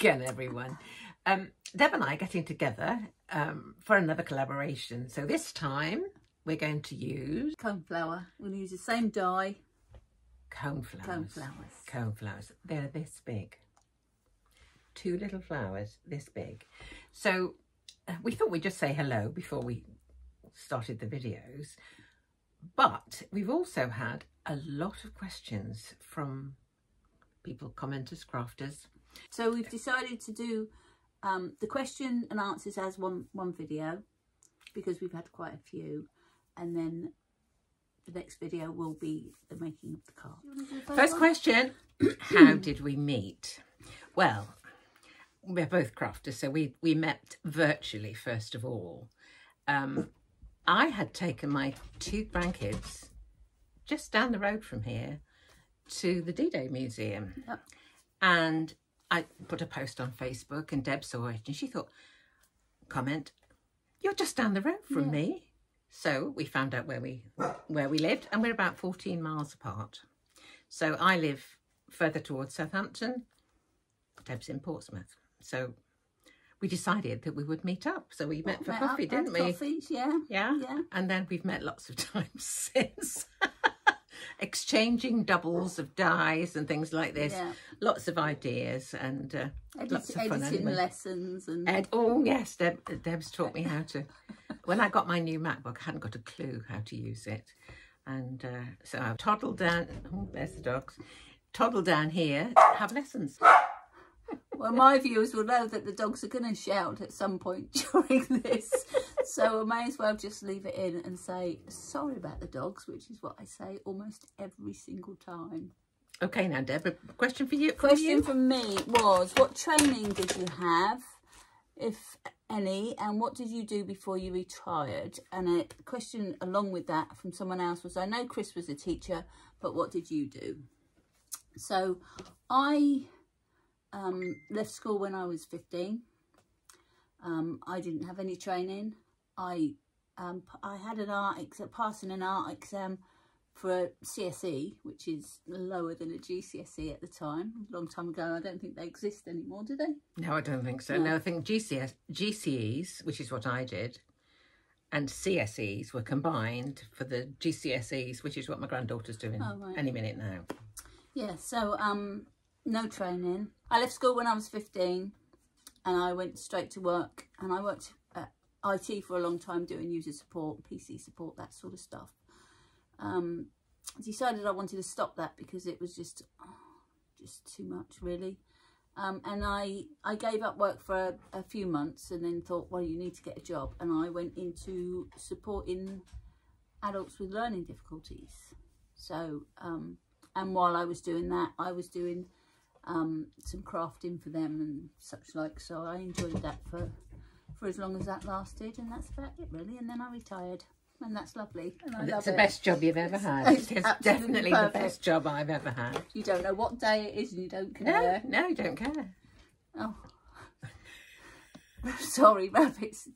again, everyone. Deb and I are getting together for another collaboration. So this time we're going to use coneflower. We're going to use the same dye. Coneflowers. Coneflowers. They're this big. 2 little flowers this big. So we thought we'd just say hello before we started the videos. But we've also had a lot of questions from people, commenters, crafters. So we've decided to do the question and answers as one video, because we've had quite a few, and then the next video will be the making of the card. First question, how did we meet? Well, we're both crafters, so we met virtually first of all. I had taken my 2 grandkids just down the road from here to the D-Day Museum. Yep. And I put a post on Facebook and Deb saw it and she thought, comment, you're just down the road from me. So we found out where we lived, and we're about 14 miles apart. So I live further towards Southampton, Deb's in Portsmouth. So we decided that we would meet up. So we met for coffee, didn't we? Coffees, yeah. And then we've met lots of times since. Exchanging doubles of dyes and things like this. Yeah. Lots of ideas and lots of fun. Editing lessons. And oh, yes, Deb's taught me how to. When I got my new MacBook, I hadn't got a clue how to use it. And so I toddled down. Oh, there's the dogs. Toddled down here, have lessons. Well, my viewers will know that the dogs are going to shout at some point during this. So I may as well just leave it in and say, sorry about the dogs, which is what I say almost every single time. Okay, now, Deb, a question for you. Question from me was, what training did you have, if any, and what did you do before you retired? And a question along with that from someone else was, I know Chris was a teacher, but what did you do? So I left school when I was 15. I didn't have any training. I had an art exam, passing an art exam for a CSE, which is lower than a GCSE at the time. A long time ago. I don't think they exist anymore, do they? No, I don't think so. No, I think GCEs, which is what I did, and CSEs were combined for the GCSEs, which is what my granddaughter's doing any minute now. Yeah, so no training. I left school when I was 15 and I went straight to work, and I worked at IT for a long time doing user support, PC support, that sort of stuff. Decided I wanted to stop that because it was just too much, really. And I gave up work for a few months and then thought, well, you need to get a job. And I went into supporting adults with learning difficulties. So, and while I was doing that, I was doing some crafting for them and such like. So I enjoyed that for as long as that lasted, and that's about it, really. And then I retired. And that's lovely. And I love it's the best job you've ever had. It's definitely perfect. The best job I've ever had. You don't know what day it is and you don't care. No, you don't care. Oh. Sorry, Rabbit's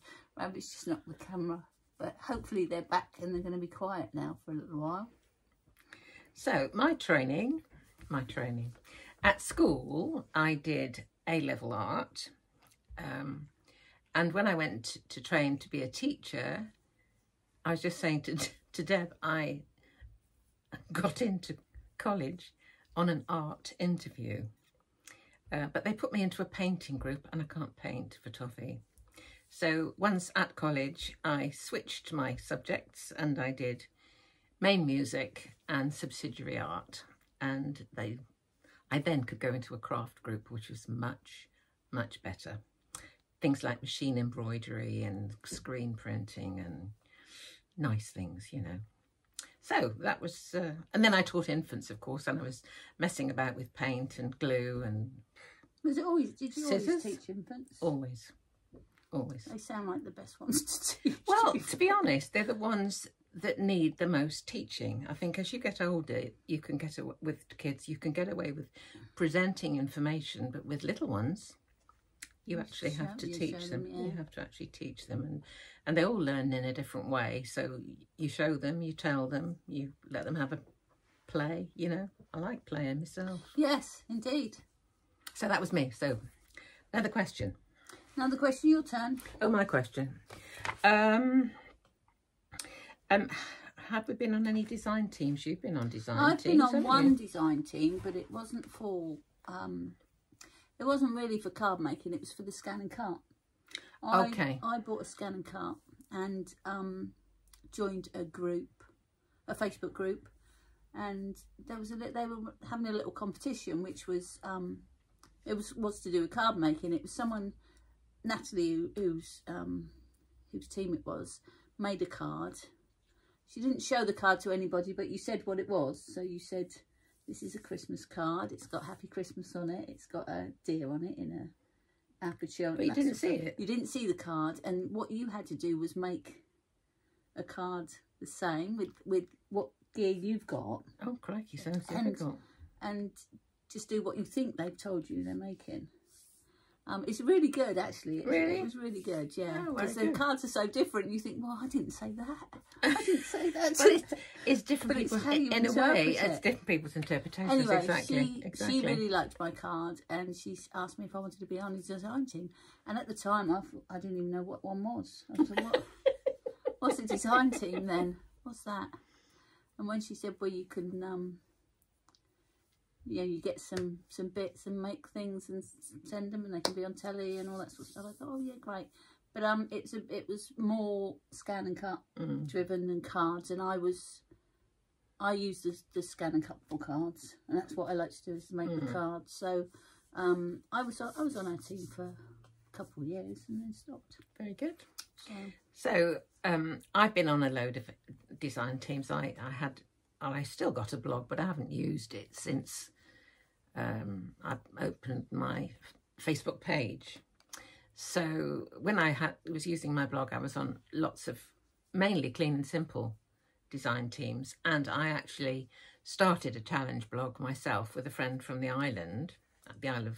just not the camera. But hopefully they're back and they're going to be quiet now for a little while. So my training. At school, I did A-level art. And when I went to train to be a teacher, I was just saying to Deb, I got into college on an art interview, but they put me into a painting group and I can't paint for toffee. So once at college, I switched my subjects and I did main music and subsidiary art. And I then could go into a craft group, which was much, much better. Things like machine embroidery and screen printing and nice things, you know. So that was, and then I taught infants, of course, and I was messing about with paint and glue and was it always? Did you scissors. Always teach infants? Always. They sound like the best ones to teach. Well, to be honest, they're the ones that need the most teaching. I think as you get older, you can get away with kids. You can get away with presenting information, but with little ones, you actually have to teach them. You have to actually teach them, and they all learn in a different way. So you show them, you tell them, you let them have a play. You know, I like playing myself. Yes, indeed. So that was me. So Another question. Another question, your turn. Oh, my question. Have we been on any design teams? You've been on design teams. I've been on one design team, but it wasn't for, it wasn't really for card making, it was for the scan and cart. Okay. I bought a scan and cart and joined a group, a Facebook group, and there was they were having a little competition, which was it was to do with card making. It was someone, Natalie, whose team it was, made a card. She didn't show the card to anybody, but you said what it was. So you said, this is a Christmas card. It's got Happy Christmas on it. It's got a deer on it in a aperture. But you didn't see it. You didn't see the card. And what you had to do was make a card the same with what gear you've got. Oh, crikey, sounds difficult. And just do what you think they've told you they're making. It's really good, actually. Really? It was really good, yeah. Oh, because the cards are so different. You think, well, I didn't say that. I didn't say that. But it's different people. In a way, it's different people's interpretations. Anyway, exactly. she really liked my card, and she asked me if I wanted to be on the design team. And at the time, I didn't even know what one was. I was like, what's a design team then? What's that? And when she said, well, you can... you know, you get some bits and make things and send them, and they can be on telly and all that sort of stuff. I thought, oh yeah, great. But it was more scan and cut driven than cards, and I used the scan and cut for cards, and that's what I like to do, is make the cards. So I was on our team for a couple of years and then stopped. Very good. So I've been on a load of design teams. I still got a blog, but I haven't used it since I opened my Facebook page. So when I was using my blog, I was on lots of mainly clean and simple design teams, and I actually started a challenge blog myself with a friend from the island, the Isle of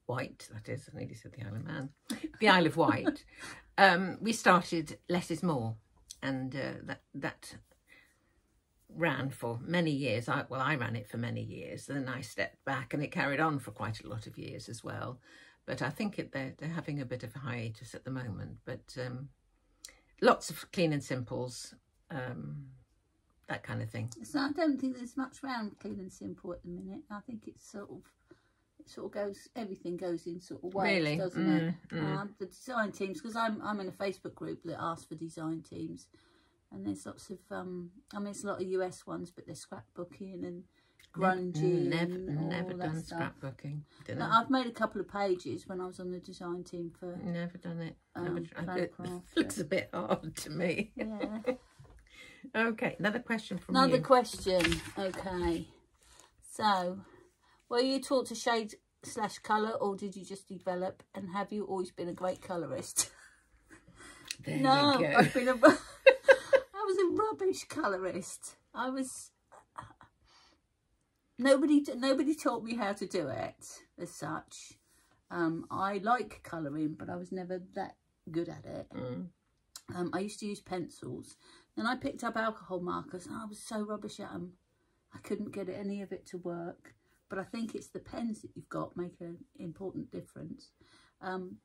Wight, that is, I nearly said the Isle of Man, the Isle of Wight. We started Less is More, and that ran for many years. I ran it for many years, then I stepped back, and it carried on for quite a lot of years as well. But I think they're having a bit of a hiatus at the moment. But lots of clean and simples, that kind of thing. So I don't think there's much around clean and simple at the minute. I think it sort of goes, everything goes in sort of waves, really? Doesn't it? The design teams, because I'm in a Facebook group that asks for design teams. And there's lots of, I mean, there's a lot of US ones, but they're scrapbooking and grungy. Never done scrapbooking. No, I've made a couple of pages when I was on the design team for... Never done it. It looks a bit hard to me. Yeah. Okay, another question from Another question, okay. So, were you taught to shade / colour, or did you just develop, and have you always been a great colourist? There no, you go. I've been I was a rubbish colourist. I was... Nobody taught me how to do it as such. I like colouring, but I was never that good at it. I used to use pencils. Then I picked up alcohol markers, and I was so rubbish at them. I couldn't get any of it to work. But I think it's the pens that you've got make an important difference.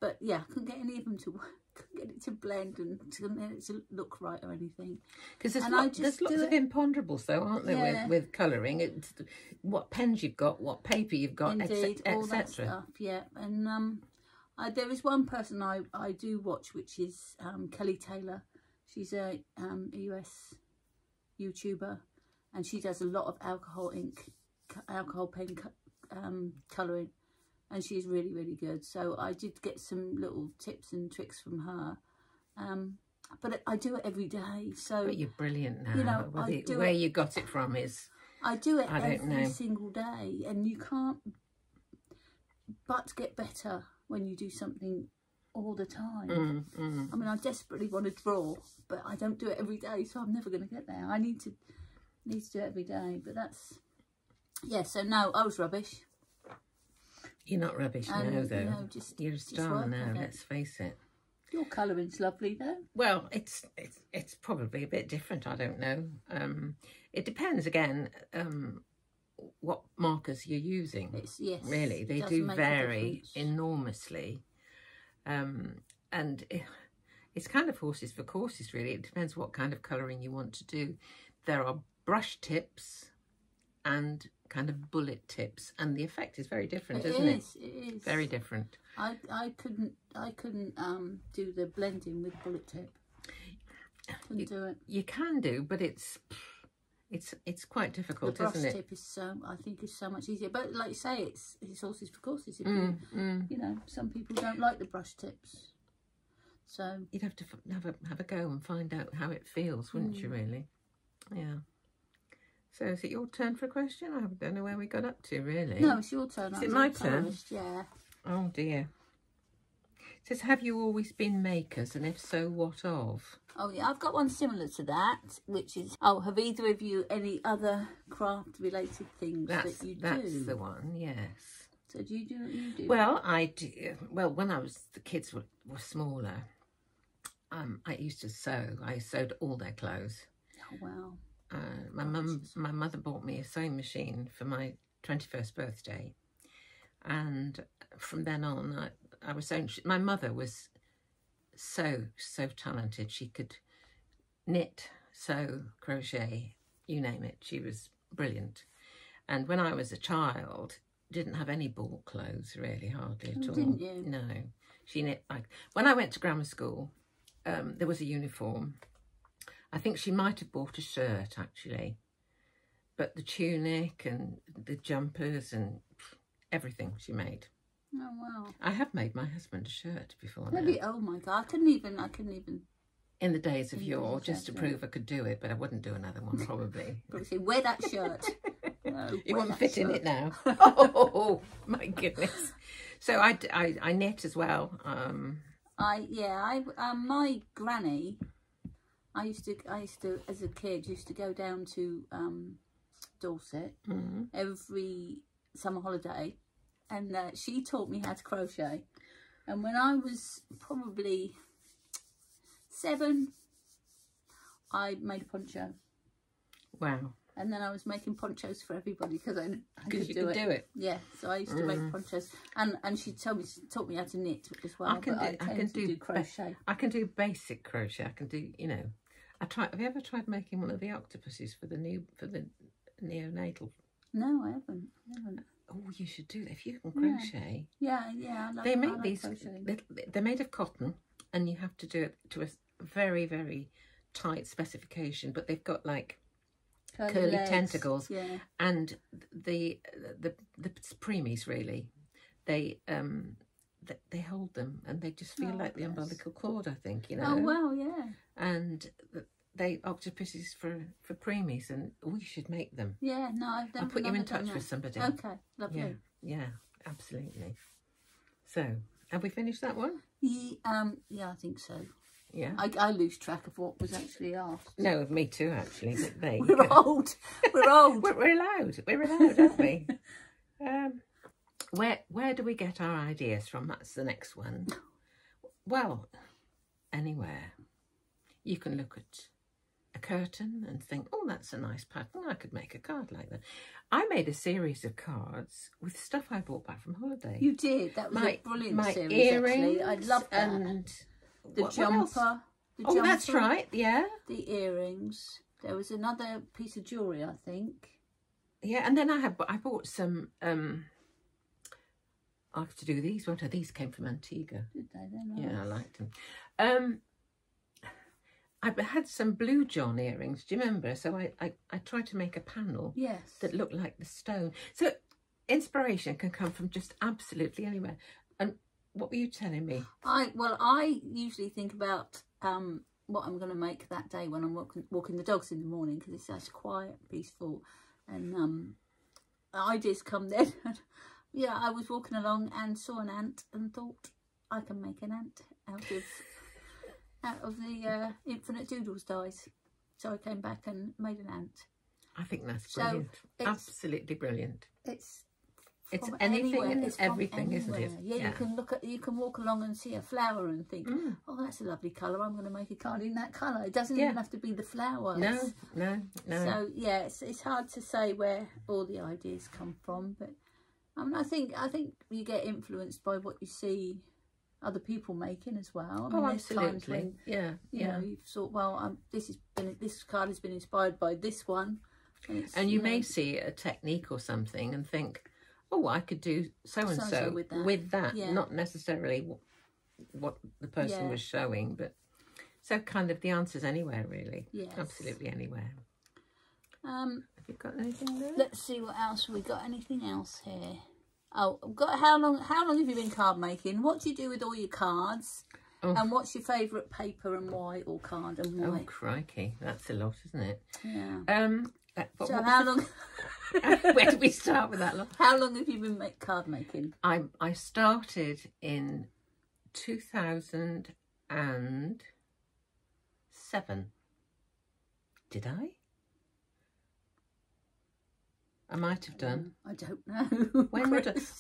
But yeah, I couldn't get any of them to work. Couldn't get it to blend and to look right or anything. Because there's lots of imponderables, though, aren't there, yeah. with colouring? It's what pens you've got, what paper you've got, indeed, all that etc. stuff. Yeah, and there is one person I do watch, which is Kelly Taylor. She's a US YouTuber, and she does a lot of alcohol pen colouring. And she's really, really good. So I did get some little tips and tricks from her. But I do it every day. So but you're brilliant now. You know, where you got it from is... I do it every single day. And you can't but get better when you do something all the time. I mean, I desperately want to draw, but I don't do it every day. So I'm never going to get there. I need to do it every day. But that's... Yeah, so no, I was rubbish. You're not rubbish now, though. You know, you're a star now, let's face it. Your colouring's lovely, though. Well, it's probably a bit different, I don't know. It depends, again, what markers you're using. Yes, really, they do vary enormously, and it's kind of horses for courses, really. It depends what kind of colouring you want to do. There are brush tips and kind of bullet tips, and the effect is very different, isn't it? It is very different. I couldn't do the blending with bullet tip. Couldn't do it. You can do, but it's quite difficult, isn't it? The brush tip is I think is so much easier. But like you say, it's horses for courses. If you know, some people don't like the brush tips, so you'd have to have a go and find out how it feels, wouldn't you? Really, yeah. So is it your turn for a question? I don't know where we got up to, really. No, it's your turn. Is it my turn? Yeah. Oh dear. It says, have you always been makers, and if so, what of? Oh yeah, I've got one similar to that, which is, have either of you any other craft-related things that you do? That's the one, yes. So do you do what you do? Well, I do. Well, when the kids were smaller, I used to sew. I sewed all their clothes. Oh wow. My mother bought me a sewing machine for my 21st birthday, and from then on, I was sewing. My mother was so talented. She could knit, sew, crochet, you name it. She was brilliant. And when I was a child, didn't have any ball clothes, really, hardly at all. Didn't you? No, she knit when I went to grammar school. There was a uniform. I think she might have bought a shirt, actually, but the tunic and the jumpers and everything she made. Oh wow! I have made my husband a shirt before. Maybe. Oh my God! I couldn't even. In the days of yore, just to prove I could do it, but I wouldn't do another one probably. Probably say, wear that shirt. No, it wouldn't fit in it now. Oh my goodness! So I knit as well. My granny. I used to as a kid used to go down to Dorset every summer holiday, and she taught me how to crochet. And when I was probably 7, I made a poncho. Wow. And then I was making ponchos for everybody because I could do it. Yeah, so I used to make ponchos, and she taught me how to knit as well. I can do crochet. I can do basic crochet. I can do, have you ever tried making one of the octopuses for the neonatal? No, I haven't. Oh, you should do that if you can crochet. Yeah. They make these. They're made of cotton, and you have to do it to a very, very tight specification. But they've got like curly tentacles, and the preemies really. They hold them, and they just feel like the umbilical cord, I think, Oh wow, yeah. And they octopuses for preemies, and we should make them. Yeah, no, I'll put you in touch with somebody. Okay, lovely. Yeah, absolutely. So, have we finished that one? Yeah, I think so. Yeah. I lose track of what was actually asked. No, me too, actually. But there you We're go. old. We're old. We're allowed. We're allowed, aren't we? Where do we get our ideas from? That's the next one. Well, anywhere. You can look at a curtain and think, oh, that's a nice pattern. I could make a card like that. I made a series of cards with stuff I brought back from holiday. You did. That was a brilliant series, earrings, actually. I love that. And the jumper. Oh, that's right, yeah. The earrings. There was another piece of jewellery, I think. Yeah, and then I bought some... I have to do these, won't I? These came from Antigua. Did they? They're nice. Yeah, I liked them. I had some Blue John earrings, do you remember? So I tried to make a panel that looked like the stone. So inspiration can come from just absolutely anywhere. And what were you telling me? I usually think about what I'm going to make that day when I'm walking the dogs in the morning, because it's such quiet, peaceful, and ideas come then. Yeah, I was walking along and saw an ant and thought, I can make an ant out of the Infinite Doodles dies. So I came back and made an ant. I think that's brilliant. Absolutely brilliant. It's It's from anything anywhere. and It's from everything, isn't it? anywhere. Yeah, you can walk along and see a flower and think, oh, that's a lovely colour. I'm going to make a card in that colour. It doesn't even have to be the flower. No. So yeah, it's hard to say where all the ideas come from, but I mean, I think you get influenced by what you see other people making as well. I mean, there's times when you know, you've thought, well, this card has been inspired by this one, and you may see a technique or something and think, oh, I could do so and so with that. Not necessarily what the person was showing, but so kind of the answer's anywhere, really. Yes, absolutely anywhere. Have you got anything there? Let's see what else we got. Anything else here? Oh, I've got how long have you been card making? What do you do with all your cards? And what's your favourite paper and why, or card and why? Oh, crikey, that's a lot, isn't it? Yeah. So how long? Where did we start with that lot? How long have you been card making? I started in 2007. Did I? I might have done. I don't know.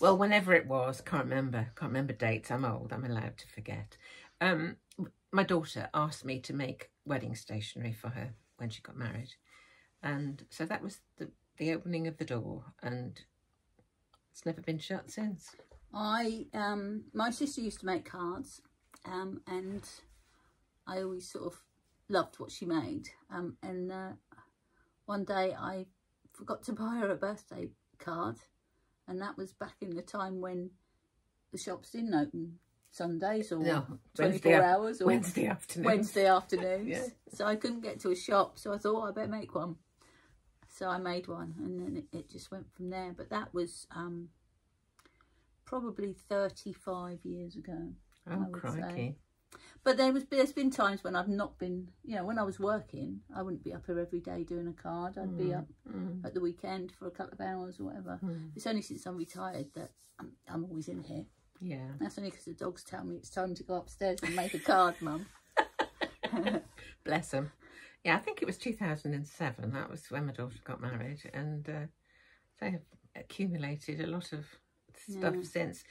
Well, whenever it was, can't remember dates. I'm old. I'm allowed to forget. My daughter asked me to make wedding stationery for her when she got married, and so that was the opening of the door, and it's never been shut since. My sister used to make cards, and I always sort of loved what she made. And one day I forgot to buy her a birthday card, and that was back in the time when the shops didn't open Sundays or 24 hours or Wednesday afternoons. So I couldn't get to a shop, so I thought, I better make one. So I made one, and then it just went from there. But that was probably 35 years ago. Oh, crikey. But there's been times when I've not been, you know, when I was working, I wouldn't be up here every day doing a card. I'd be up at the weekend for a couple of hours or whatever. It's only since I'm retired that I'm always in here. Yeah. That's only because the dogs tell me it's time to go upstairs and make a card, Mum. Bless them. Yeah, I think it was 2007. That was when my daughter got married, and they have accumulated a lot of stuff since.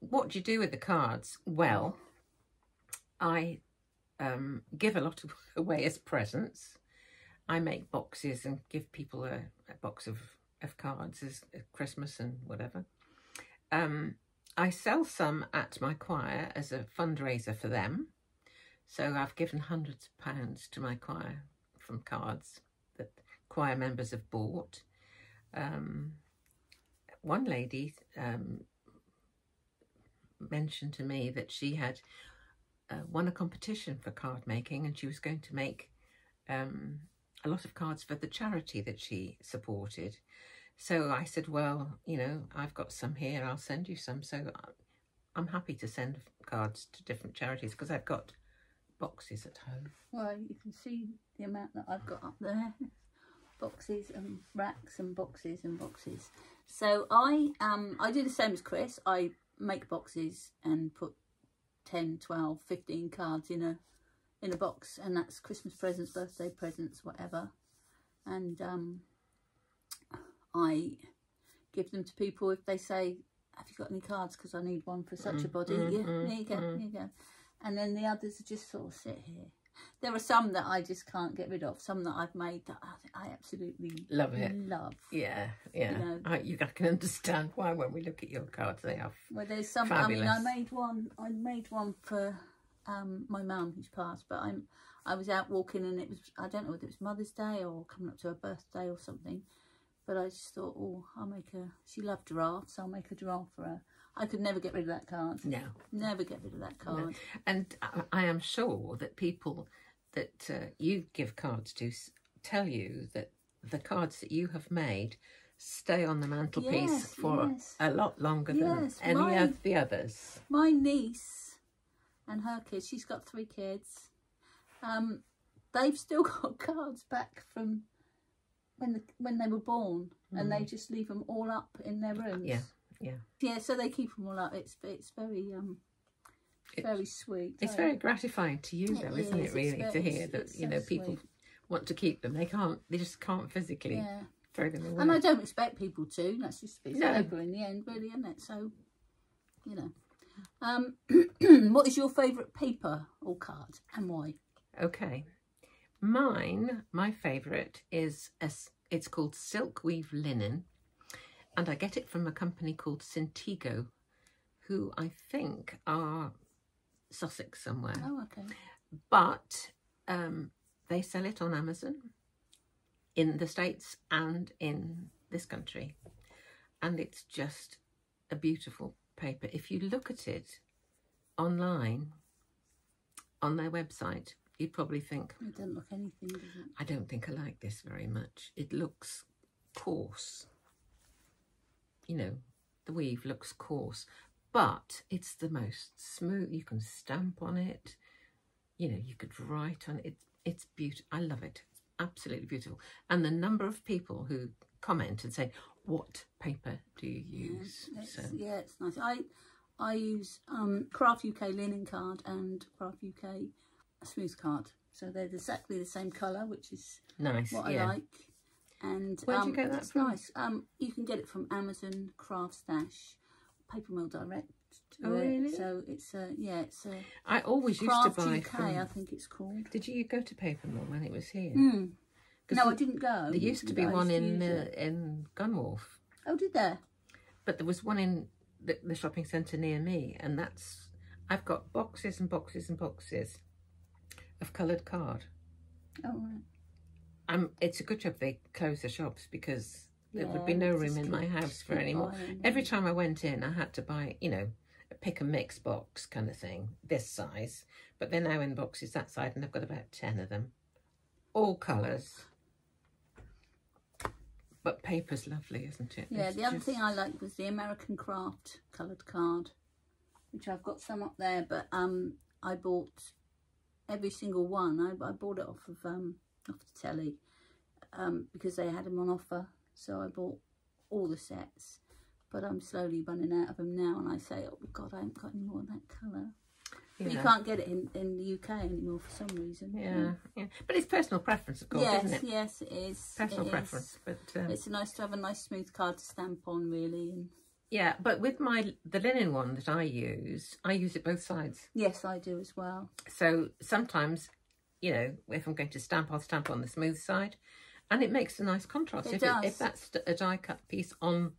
What do you do with the cards? Well, I give a lot away as presents. I make boxes and give people a box of cards as Christmas and whatever. I sell some at my choir as a fundraiser for them. So I've given hundreds of pounds to my choir from cards that choir members have bought. One lady mentioned to me that she had won a competition for card making, and she was going to make a lot of cards for the charity that she supported. So I said, well, you know, I've got some here, I'll send you some. So I'm happy to send cards to different charities because I've got boxes at home. Well, you can see the amount that I've got up there. Boxes and racks and boxes and boxes. So I do the same as Chris. I make boxes and put 10, 12, 15 cards in a box, and that's Christmas presents, birthday presents, whatever. And I give them to people if they say, have you got any cards, because I need one for such a body. There you go, there you go. And then the others just sort of sit here. There are some that I just can't get rid of, some that I've made that I absolutely love. Yeah. You know, I can understand why when we look at your cards they are there's some fabulous. I mean, I made one for my mum who's passed, but I was out walking, and it was, I don't know whether it was Mother's Day or coming up to her birthday or something, but I just thought, oh, she loved giraffes, I'll make a giraffe for her. I could never get rid of that card. No. Never get rid of that card. No. And I am sure that people that you give cards to tell you that the cards that you have made stay on the mantelpiece for a lot longer than any of the others. My niece and her kids, she's got 3 kids, they've still got cards back from when they were born, and they just leave them all up in their rooms. Yeah, so they keep them all up. It's very very sweet. It's very gratifying to you, though, isn't it? Really, to hear that you know people want to keep them. They just can't physically throw them away. And I don't expect people to. That's just a bit sober in the end, really, isn't it? So, you know. What is your favourite paper or card and why? Okay. My favourite is, it's called Silk Weave Linen. And I get it from a company called Cintigo, who I think are Sussex somewhere. Oh, okay. But they sell it on Amazon in the States and in this country. And it's just a beautiful paper. If you look at it online, on their website, you'd probably think... It doesn't look anything, does it? I don't think I like this very much. It looks coarse. You know, the weave looks coarse. But it's the most smooth. You can stamp on it. You know, you could write on it. It's beautiful. I love it. It's absolutely beautiful. And the number of people who comment and say, what paper do you use? Yeah, it's nice. I use Craft UK linen card and Craft UK smooth card. So they're exactly the same colour, which is nice. What I like. And where do you get that from? Nice. You can get it from Amazon, Craft Stash, Paper Mill Direct. Oh, really? So it's it's a I always used to buy UK, from... I think it's called. Did you go to Paper Mill when it was here? No, I didn't go. There used to be one in Gunwharf. Oh, did there? But there was one in the shopping centre near me, and I've got boxes and boxes and boxes of coloured card. Oh, right. It's a good job they closed the shops, because there would be no room in my house for any more. Every time I went in, I had to buy, you know, a pick and mix box kind of thing, this size. But they're now in boxes that size, and I've got about 10 of them. All colours. But paper's lovely, isn't it? Yeah, the other thing I liked was the American Craft coloured card, which I've got some up there, but I bought every single one. I bought it off the telly because they had them on offer. So I bought all the sets, but I'm slowly running out of them now, and I say, oh God, I haven't got any more of that colour. Yeah. You can't get it in the UK anymore for some reason. Yeah. But it's personal preference, of course, isn't it? Yes, it is. Personal preference. But it's nice to have a nice smooth card to stamp on, really. And yeah, but with the linen one that I use it both sides. Yes, I do as well. So sometimes, you know, if I'm going to stamp, I'll stamp on the smooth side, and it makes a nice contrast. It does. If that's a die cut piece on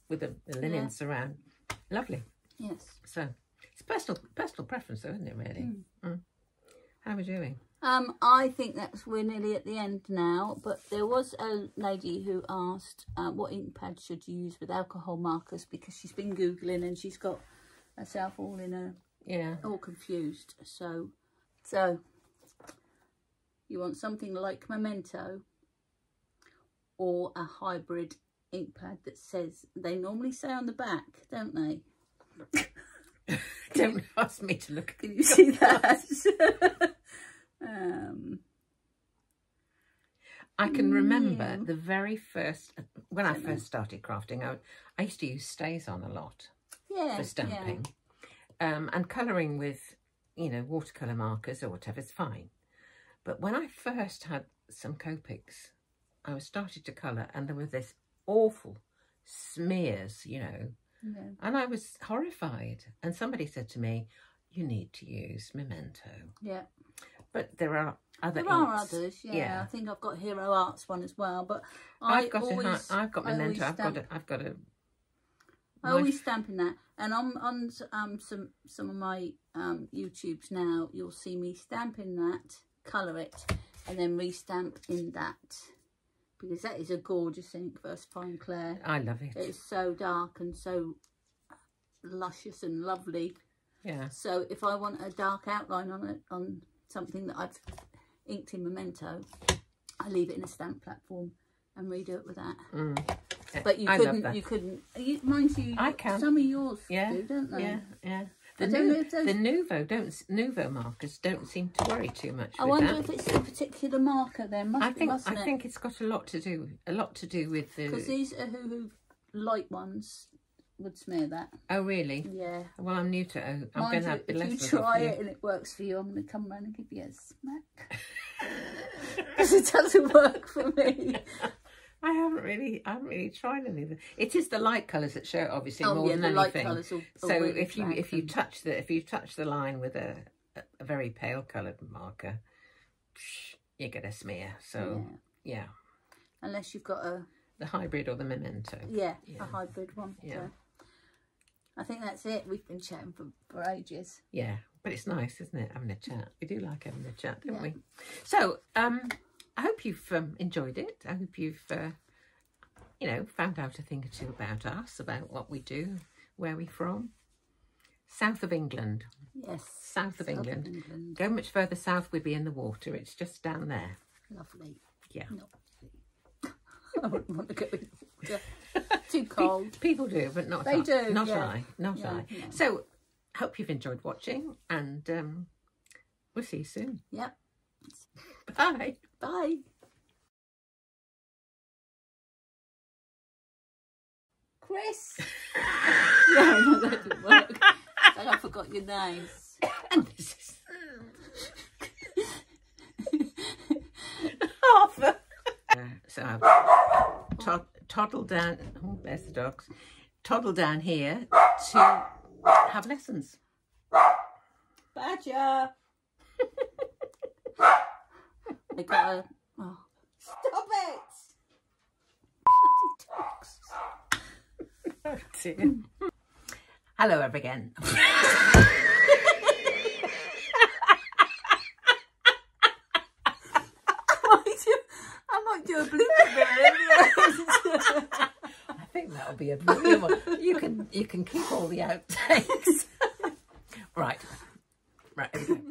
with a linen surround, lovely. Yes. So it's personal preference, though, isn't it? Really. How are we doing? I think we're nearly at the end now, but there was a lady who asked what ink pad should you use with alcohol markers, because she's been Googling and she's got herself all all confused. So you want something like Memento or a hybrid ink pad that says, they normally say on the back, don't they? Don't ask me to look. Can you see that? I can remember the very first, when I first started crafting, I used to use StazOn a lot for stamping. And colouring with, you know, watercolour markers or whatever is fine. But when I first had some Copics, I started to colour, and there were this awful smears, you know, and I was horrified. And somebody said to me, you need to use Memento. Yeah. But there are other inks. There are others, yeah. I think I've got Hero Arts one as well, but I've got Memento. I've got a. I always stamp in that, and on some of my YouTubes now, you'll see me stamp in that, colour it, and then restamp in that, because that is a gorgeous ink, Versafine Claire. I love it. It's so dark and so luscious and lovely. Yeah. So if I want a dark outline on it, on something that I've inked in Memento, I leave it in a stamp platform and redo it with that. But you couldn't. Mind you, I can. Some of yours do, don't they? Yeah. The Nouveau markers don't seem to worry too much. I wonder if it's a particular marker. There mustn't it? I think it's got a lot to do with the. Because these are who light ones would smear that. Oh really? Yeah. Well, I'm new to. I'm going to have if lessons. you try it and it works for you, I'm going to come round and give you a smack. Because it doesn't work for me. I haven't haven't really tried any of them. It is the light colours that show it, obviously, more than the anything. light colours will So really if you touch the line with a very pale coloured marker, you get a smear. So yeah. Unless you've got the hybrid or the memento. Yeah, a hybrid one. Yeah. So I think that's it. We've been chatting for ages. Yeah, but it's nice, isn't it, having a chat? We do like having a chat, don't we? So I hope you've enjoyed it. I hope you've you know, found out a thing or two about us, about what we do, where we're from. South of England. Yes. South of England. Go much further south, we'd be in the water. It's just down there. Lovely. Yeah. I wouldn't want to go in the water. Too cold. People do, but not They do. Not yeah. I. Not I. No. So, hope you've enjoyed watching, and we'll see you soon. Yep. Bye. Bye. Chris. Yeah, no, that didn't work. And I forgot your name. And this is Arthur. So I've toddled down. Oh, there's the dogs. Toddled down here to have lessons. Badger. I got a. Oh. Stop it! Bloody dogs. Oh, dear. Hello, again. I might do a blooper there. I think that'll be a brilliant one. You can keep all the outtakes. Right. Here we go.